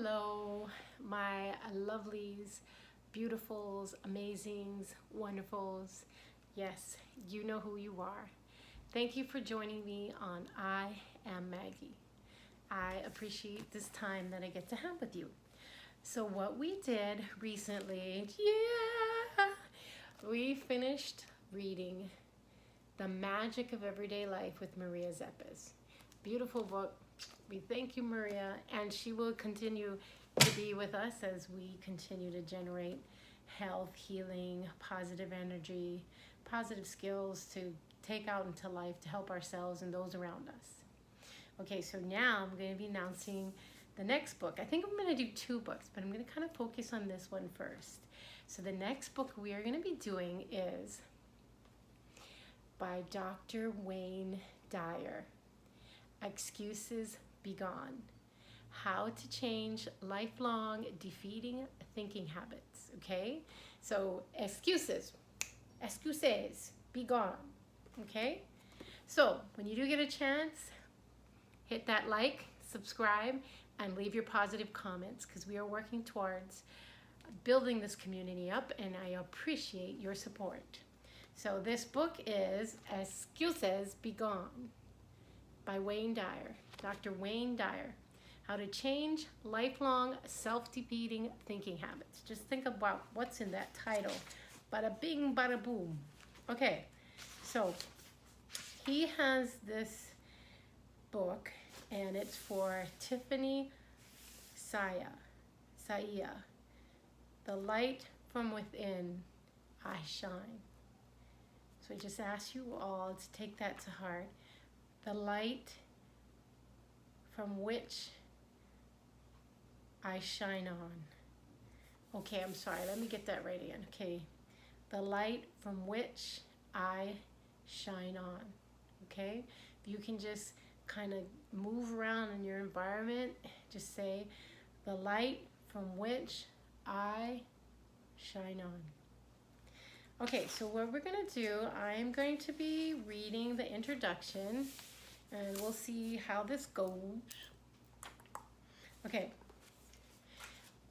Hello, my lovelies, beautifuls, amazings, wonderfuls. Yes, you know who you are. Thank you for joining me on I Am Maggie. I appreciate this time that I get to have with you. So, what we did recently, we finished reading The Magic of Everyday Life with Maria Zeppes. Beautiful book. We thank you, Maria, and she will continue to be with us as we continue to generate health, healing, positive energy, positive skills to take out into life to help ourselves and those around us. Okay, so now I'm going to be announcing the next book. I think I'm going to do two books, but I'm going to kind of focus on this one first. So the next book we are going to be doing is by Dr. Wayne Dyer, Excuses Be Gone. How to change lifelong defeating thinking habits. Okay? So excuses be gone. Okay? So when you do get a chance, hit that like, subscribe, and leave your positive comments because we are working towards building this community up and I appreciate your support. So this book is Excuses Be Gone by Wayne Dyer, Dr. Wayne Dyer. How to change lifelong self-defeating thinking habits. Just think about what's in that title. Bada bing, bada boom. Okay, so he has this book and it's for Tiffany Saya. The light from within, I shine. So I just ask you all to take that to heart. The light from which I shine on. Okay, I'm sorry. Let me get that right again. Okay. The light from which I shine on. Okay? If you can just kind of move around in your environment, just say, the light from which I shine on. Okay, so what we're going to do, I'm going to be reading the introduction, and we'll see how this goes. Okay.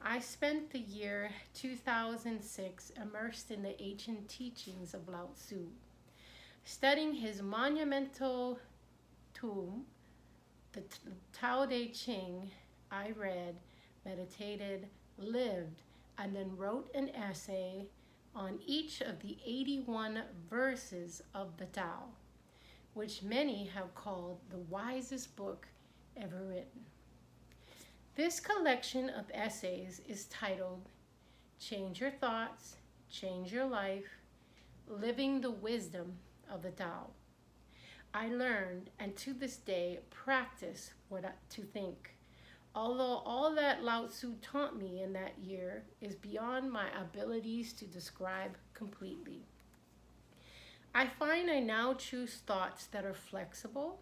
I spent the year 2006 immersed in the ancient teachings of Lao Tzu, studying his monumental tome, the Tao Te Ching. I read, meditated, lived, and then wrote an essay on each of the 81 verses of the Tao, which many have called the wisest book ever written. This collection of essays is titled Change Your Thoughts, Change Your Life, Living the Wisdom of the Tao. I learned and to this day practice to think. Although all that Lao Tzu taught me in that year is beyond my abilities to describe completely. I find I now choose thoughts that are flexible,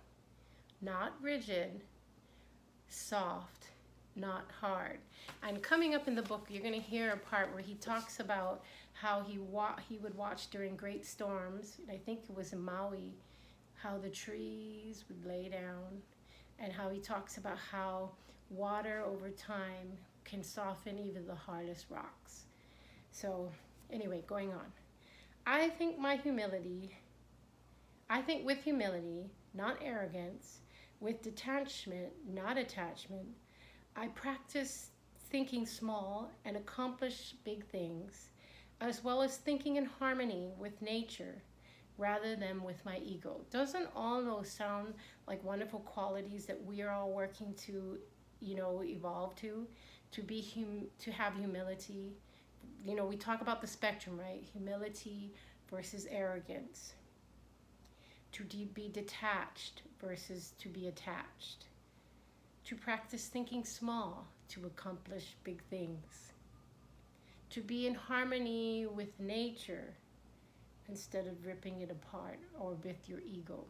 not rigid, soft, not hard. And coming up in the book, you're going to hear a part where he talks about how he would watch during great storms. I think it was in Maui, how the trees would lay down, and how he talks about how water over time can soften even the hardest rocks. So anyway, going on. I think with humility, not arrogance, with detachment, not attachment, I practice thinking small and accomplish big things, as well as thinking in harmony with nature rather than with my ego. Doesn't all those sound like wonderful qualities that we are all working to, evolve to have humility? We talk about the spectrum, right? Humility versus arrogance. To be detached versus to be attached. To practice thinking small to accomplish big things. To be in harmony with nature instead of ripping it apart or with your ego.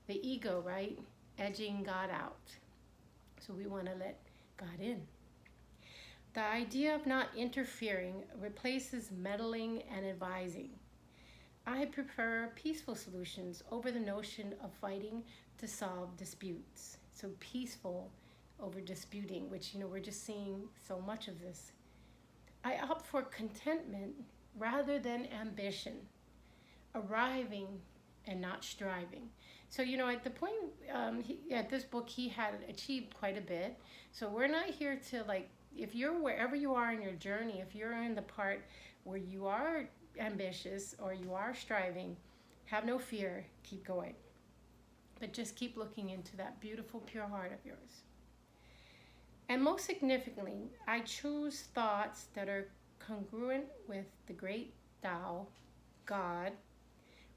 The ego, right? Edging God out. So we want to let God in. The idea of not interfering replaces meddling and advising. I prefer peaceful solutions over the notion of fighting to solve disputes. So peaceful over disputing, which, we're just seeing so much of this. I opt for contentment rather than ambition, arriving and not striving. So, at the point, at this book, he had achieved quite a bit. So we're not here to, like, if you're wherever you are in your journey, if you're in the part where you are ambitious or you are striving, have no fear, keep going. But just keep looking into that beautiful, pure heart of yours. And most significantly, I choose thoughts that are congruent with the great Tao, God,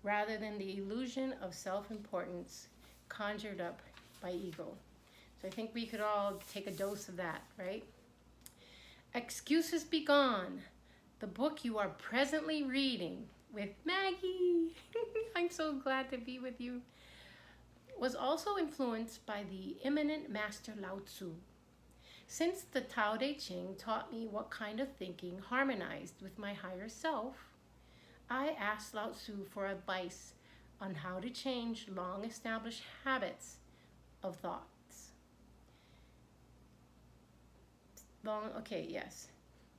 rather than the illusion of self-importance conjured up by ego. So I think we could all take a dose of that, right? Excuses Be Gone, the book you are presently reading with Maggie. I'm so glad to be with you. Was also influenced by the eminent master Lao Tzu. Since the Tao Te Ching taught me what kind of thinking harmonized with my higher self, I asked Lao Tzu for advice on how to change long-established habits of thoughts.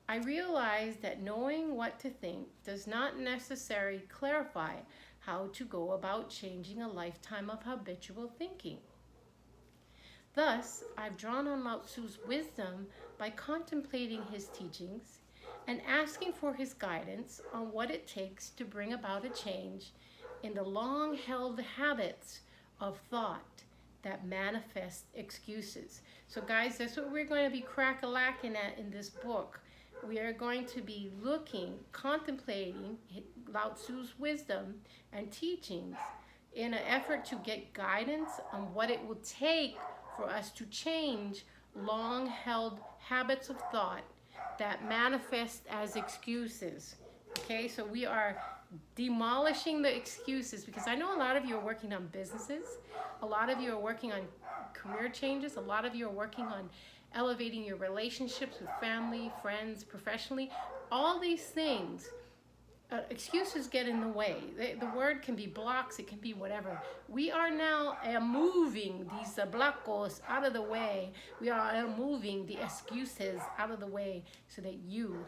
I realized that knowing what to think does not necessarily clarify how to go about changing a lifetime of habitual thinking. Thus, I've drawn on Lao Tzu's wisdom by contemplating his teachings and asking for his guidance on what it takes to bring about a change in the long-held habits of thought that manifest excuses. So guys, that's what we're going to be crack-a-lacking at in this book. We are going to be contemplating Lao Tzu's wisdom and teachings in an effort to get guidance on what it will take for us to change long-held habits of thought that manifest as excuses. Okay, so we are demolishing the excuses, because I know a lot of you are working on businesses, a lot of you are working on career changes, a lot of you are working on elevating your relationships with family, friends, professionally. All these things, excuses get in the way. The word can be blocks, it can be whatever. We are now moving these blocos out of the way. We are moving the excuses out of the way so that you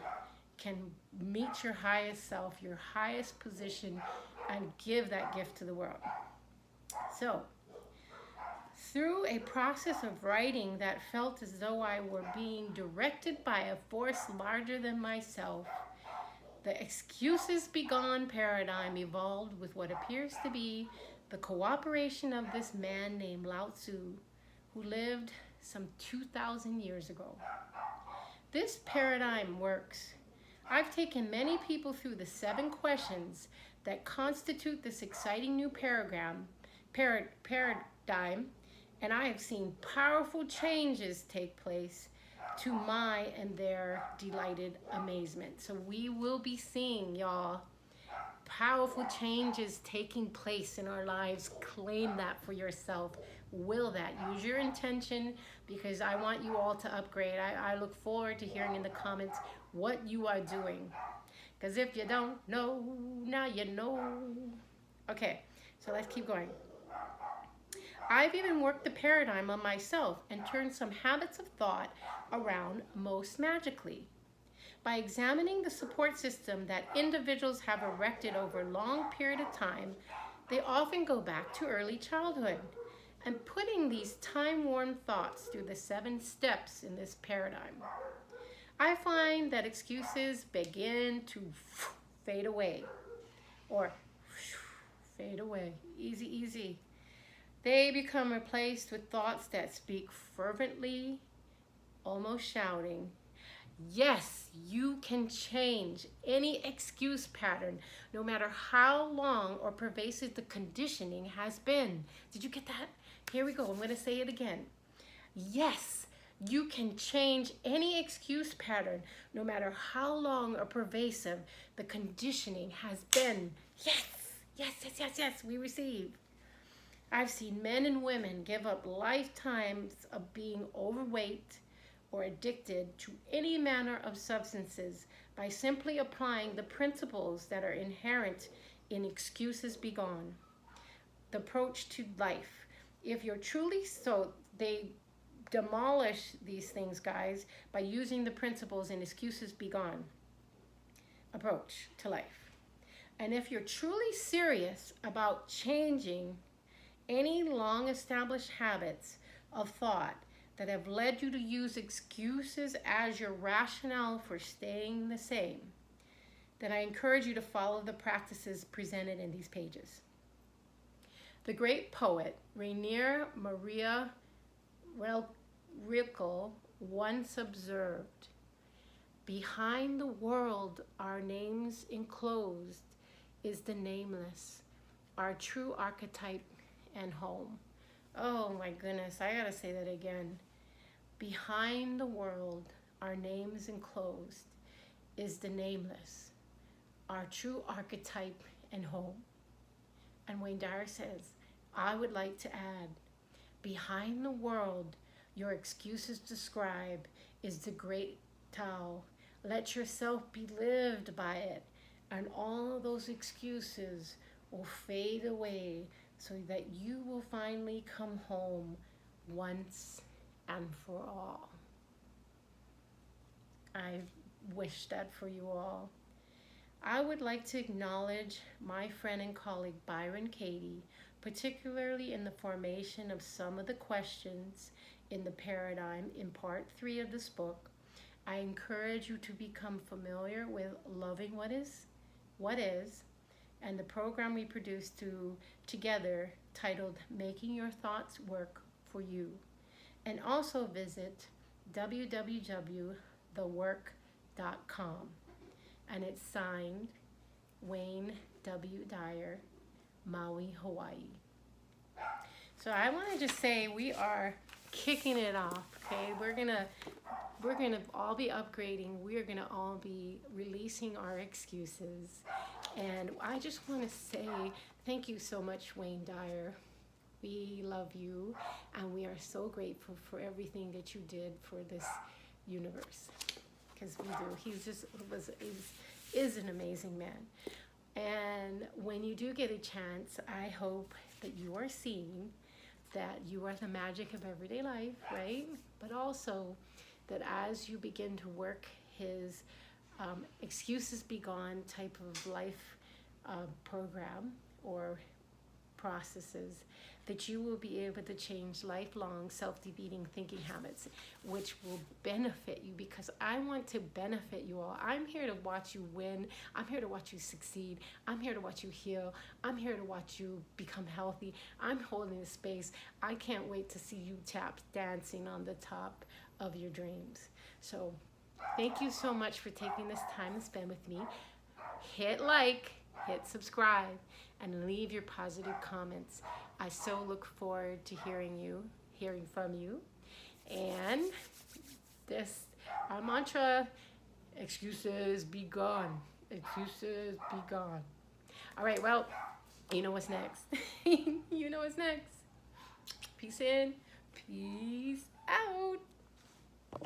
can meet your highest self, your highest position, and give that gift to the world. So, through a process of writing that felt as though I were being directed by a force larger than myself, the Excuses Be Gone paradigm evolved with what appears to be the cooperation of this man named Lao Tzu, who lived some 2,000 years ago. This paradigm works. I've taken many people through the 7 questions that constitute this exciting new paradigm, and I have seen powerful changes take place to my and their delighted amazement. So we will be seeing, y'all, powerful changes taking place in our lives. Claim that for yourself. Will that. Use your intention, because I want you all to upgrade. I look forward to hearing in the comments what you are doing. Because if you don't know, now you know. Okay, so let's keep going. I've even worked the paradigm on myself and turned some habits of thought around most magically. By examining the support system that individuals have erected over a long period of time, they often go back to early childhood. And putting these time-worn thoughts through the 7 steps in this paradigm, I find that excuses begin to fade away. Or fade away. Easy, easy. They become replaced with thoughts that speak fervently, almost shouting, yes, you can change any excuse pattern, no matter how long or pervasive the conditioning has been. Did you get that? Here we go. I'm going to say it again. Yes, you can change any excuse pattern, no matter how long or pervasive the conditioning has been. Yes, yes, yes, yes, yes, we receive. I've seen men and women give up lifetimes of being overweight or addicted to any manner of substances by simply applying the principles that are inherent in Excuses Be Gone. The approach to life. If you're truly so, they demolish these things, guys, by using the principles in Excuses Be Gone approach to life. And if you're truly serious about changing any long established habits of thought that have led you to use excuses as your rationale for staying the same, then I encourage you to follow the practices presented in these pages. The great poet Rainier Maria Rilke once observed, "Behind the world our names enclosed is the nameless, our true archetype and home." Oh my goodness, I gotta say that again. Behind the world our names enclosed is the nameless, our true archetype and home. And Wayne Dyer says, I would like to add, behind the world your excuses describe is the great Tao. Let yourself be lived by it, and all those excuses will fade away so that you will finally come home once and for all. I wish that for you all. I would like to acknowledge my friend and colleague Byron Katie, particularly in the formation of some of the questions in the paradigm in part 3 of this book. I encourage you to become familiar with Loving What Is, and the program we produced together titled Making Your Thoughts Work for You. And also visit www.thework.com. And it's signed Wayne W. Dyer, Maui, Hawaii. So I want to just say we are kicking it off, okay? We're gonna all be upgrading. We're gonna all be releasing our excuses. And I just want to say thank you so much, Wayne Dyer. We love you, and we are so grateful for everything that you did for this universe. Because we do. He's just is an amazing man. And when you do get a chance, I hope that you are seeing that you are the magic of everyday life, right? But also that as you begin to work his Excuses Be Gone type of life program or processes, that you will be able to change lifelong self-defeating thinking habits, which will benefit you, because I want to benefit you all. I'm here to watch you win. I'm here to watch you succeed. I'm here to watch you heal. I'm here to watch you become healthy. I'm holding the space. I can't wait to see you tap dancing on the top of your dreams. So thank you so much for taking this time to spend with me. Hit like, hit subscribe, and leave your positive comments. I so look forward to hearing from you. And this, our mantra, excuses be gone. Excuses be gone. All right, well, you know what's next. You know what's next. Peace in, peace out.